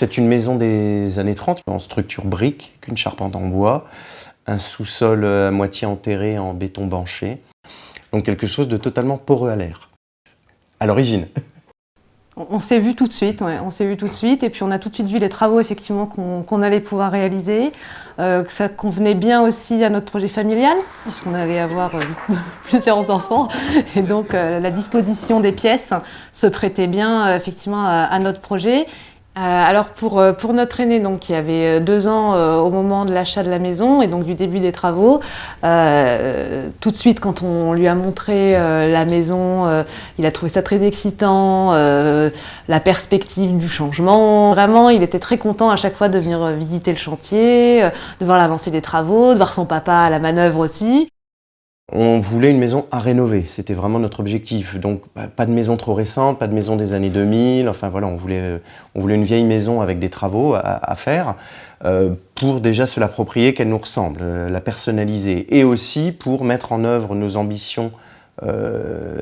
C'est une maison des années 30, en structure brique, qu'une charpente en bois, un sous-sol à moitié enterré en béton banché. Donc quelque chose de totalement poreux à l'air, à l'origine. On s'est vu tout de suite, ouais. On s'est vu tout de suite, et puis on a tout de suite vu les travaux effectivement qu'on allait pouvoir réaliser, que ça convenait bien aussi à notre projet familial, puisqu'on allait avoir plusieurs enfants, et donc la disposition des pièces se prêtait bien effectivement à notre projet. Alors pour notre aîné, donc, qui avait 2 ans au moment de l'achat de la maison et donc du début des travaux, tout de suite quand on lui a montré la maison, il a trouvé ça très excitant, la perspective du changement. Vraiment, il était très content à chaque fois de venir visiter le chantier, de voir l'avancée des travaux, de voir son papa à la manœuvre aussi. On voulait une maison à rénover, c'était vraiment notre objectif. Donc pas de maison trop récente, pas de maison des années 2000, enfin voilà, on voulait une vieille maison avec des travaux à faire pour déjà se l'approprier, qu'elle nous ressemble, la personnaliser, et aussi pour mettre en œuvre nos ambitions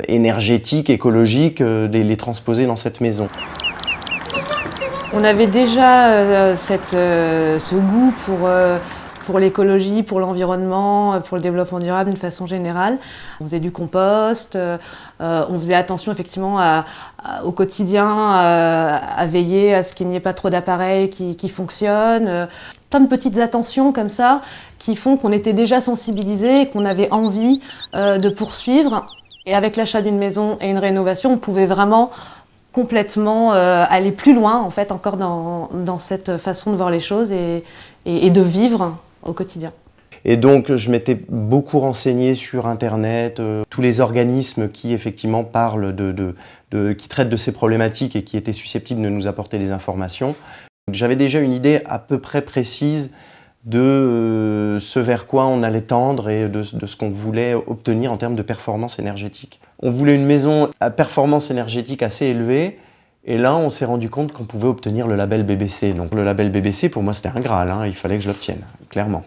énergétiques, écologiques, les transposer dans cette maison. On avait déjà ce goût pour l'écologie, pour l'environnement, pour le développement durable d'une façon générale. On faisait du compost, on faisait attention effectivement au quotidien, à veiller à ce qu'il n'y ait pas trop d'appareils qui fonctionnent. Plein de petites attentions comme ça qui font qu'on était déjà sensibilisés et qu'on avait envie de poursuivre. Et avec l'achat d'une maison et une rénovation, on pouvait vraiment complètement aller plus loin en fait encore dans cette façon de voir les choses et de vivre au quotidien. Et donc je m'étais beaucoup renseigné sur internet, tous les organismes qui effectivement parlent qui traitent de ces problématiques et qui étaient susceptibles de nous apporter des informations. J'avais déjà une idée à peu près précise de ce vers quoi on allait tendre et de ce qu'on voulait obtenir en termes de performance énergétique. On voulait une maison à performance énergétique assez élevée, et là on s'est rendu compte qu'on pouvait obtenir le label BBC. Donc le label BBC, pour moi c'était un Graal, hein, il fallait que je l'obtienne, clairement.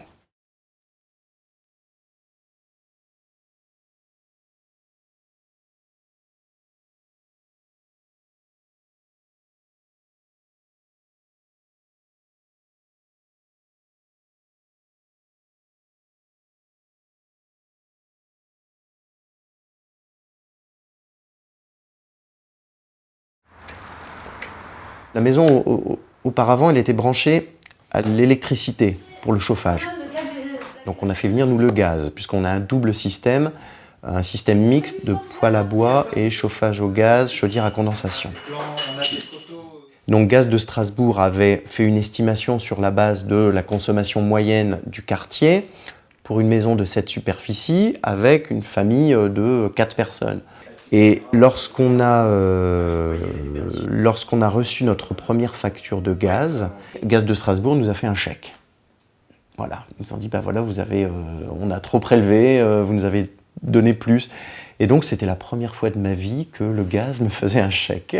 La maison, auparavant, elle était branchée à l'électricité pour le chauffage. Donc on a fait venir, nous, le gaz, puisqu'on a un double système, un système mixte de poêle à bois et chauffage au gaz, chaudière à condensation. Donc Gaz de Strasbourg avait fait une estimation sur la base de la consommation moyenne du quartier pour une maison de cette superficie avec une famille de 4 personnes. Et lorsqu'on a reçu notre première facture de gaz, Gaz de Strasbourg nous a fait un chèque. Voilà, ils nous ont dit, bah voilà, on a trop prélevé, vous nous avez donné plus. Et donc c'était la première fois de ma vie que le gaz me faisait un chèque.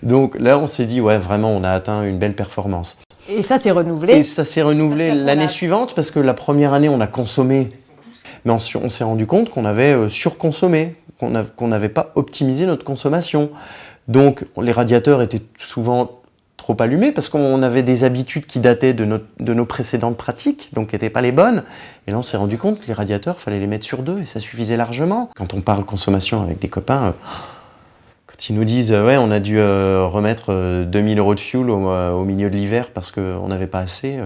Donc là on s'est dit, ouais, vraiment on a atteint une belle performance. Et ça s'est renouvelé. Et ça s'est renouvelé l'année suivante, parce que la première année on a consommé, mais on s'est rendu compte qu'on avait surconsommé, qu'on n'avait pas optimisé notre consommation. Donc les radiateurs étaient souvent trop allumés parce qu'on avait des habitudes qui dataient de nos précédentes pratiques, donc qui n'étaient pas les bonnes. Et là on s'est rendu compte que les radiateurs, il fallait les mettre sur 2 et ça suffisait largement. Quand on parle consommation avec des copains, quand ils nous disent ouais, on a dû remettre 2000 € de fuel au milieu de l'hiver parce qu'on n'avait pas assez,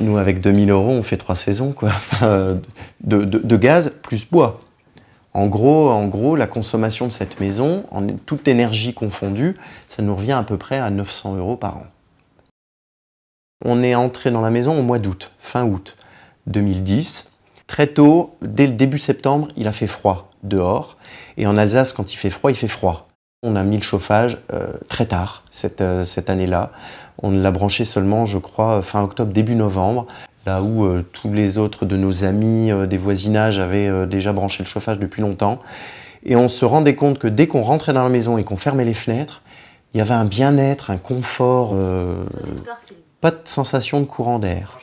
nous avec 2000 € on fait 3 saisons quoi, de gaz plus bois. En gros, la consommation de cette maison, en toute énergie confondue, ça nous revient à peu près à 900 € par an. On est entré dans la maison au mois d'août, fin août 2010. Très tôt, dès le début septembre, il a fait froid dehors. Et en Alsace, quand il fait froid, il fait froid. On a mis le chauffage très tard, cette année-là. On l'a branché seulement, je crois, fin octobre, début novembre. Là où tous les autres de nos amis des voisinages avaient déjà branché le chauffage depuis longtemps. Et on se rendait compte que dès qu'on rentrait dans la maison et qu'on fermait les fenêtres, il y avait un bien-être, un confort, pas de sensation de courant d'air,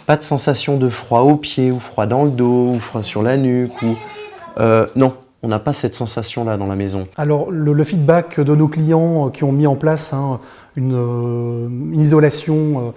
pas de sensation de froid aux pieds, ou froid dans le dos, ou froid sur la nuque. Non, on n'a pas cette sensation-là dans la maison. Alors le feedback de nos clients qui ont mis en place une isolation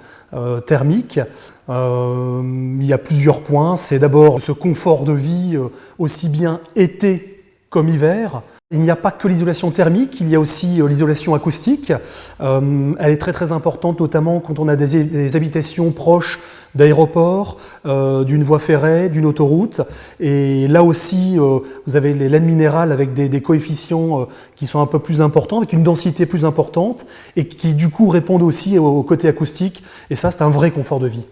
thermique. Il y a plusieurs points. C'est d'abord ce confort de vie aussi bien été comme hiver. Il n'y a pas que l'isolation thermique, il y a aussi l'isolation acoustique. Elle est très très importante, notamment quand on a des habitations proches d'aéroports, d'une voie ferrée, d'une autoroute. Et là aussi, vous avez les laines minérales avec des coefficients qui sont un peu plus importants, avec une densité plus importante, et qui du coup répondent aussi au côté acoustique. Et ça, c'est un vrai confort de vie.